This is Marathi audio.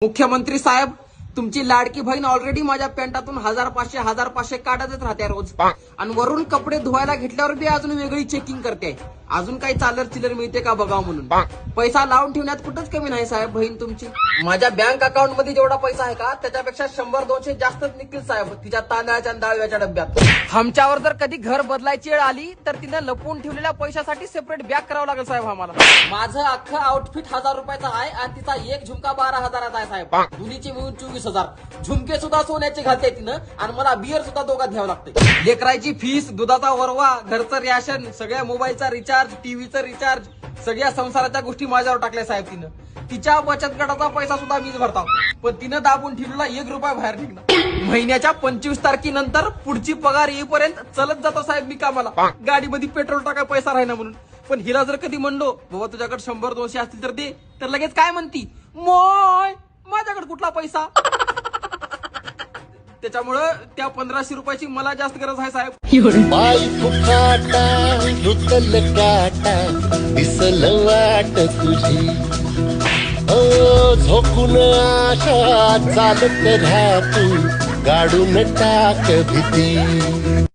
मुख्यमंत्री साहेब, तुमची लाडकी बहीण ऑलरेडी माझ्या पॅन्टातून 1500 काढतच राहते रोज, आणि वरून कपडे धुवायला घेतल्यावर बी अजून वेगळी चेकिंग करते. अजून काही चालर चिल्लर मिळते का बघावं म्हणून. पैसा लावून ठेवण्यात कुठंच कमी नाही साहेब बहीण तुमची. माझ्या बँक अकाउंट मध्ये जेवढा पैसा आहे का त्याच्यापेक्षा 100-200 जास्तच निघतील साहेब तिच्या तांदळाच्या आणि डाळव्याच्या डब्यात. आमच्यावर जर कधी घर बदलायची वेळ आली तर तिने लपवून ठेवलेल्या पैशासाठी सेपरेट बॅग करावं लागेल साहेब आम्हाला. माझं अख्खं आउटफिट 1000 रुपयाचं आहे आणि तिचा एक झुमका 12,000चा आहे साहेब. दोन्हीचे मिळून 24,000. झुमके सुद्धा सोन्याचे घालते तिनं आणि मला बियर सुद्धा दोघात घ्यावं लागते. लेकराची फीस, दुधाचा वरवा, घरचं रॅशन, सगळ्या मोबाईलचा रिचार्ज, टीव्हीचं रिचार्ज, सगळ्या संसाराच्या गोष्टी माझ्यावर टाकल्या साहेब तिनं. तिच्या बचत गटाचा पैसा सुद्धा मीच भरता, पण तिनं दाबून ठेवलेला 1 रुपया बाहेर निघणार. महिन्याच्या 25 तारखेनंतर पुढची पगार येईपर्यंत चलत जातो साहेब मी कामाला. गाडीमध्ये पेट्रोल टाकाय पैसा राहिना म्हणून. पण हिला जर कधी म्हणलो बाबा तुझ्याकडे 100-200 असतील तर दे, तर लगेच काय म्हणती, मोय माझ्याकडे कुठला पैसा. त्याच्यामुळं त्या 1500 रुपयाची मला जास्त गरज आहे साहेब. बाई फुफाटा लुटल काटा दिसल वाट तुझी, झोकून आशा चालत राहा तू, गाडून टाक भीती.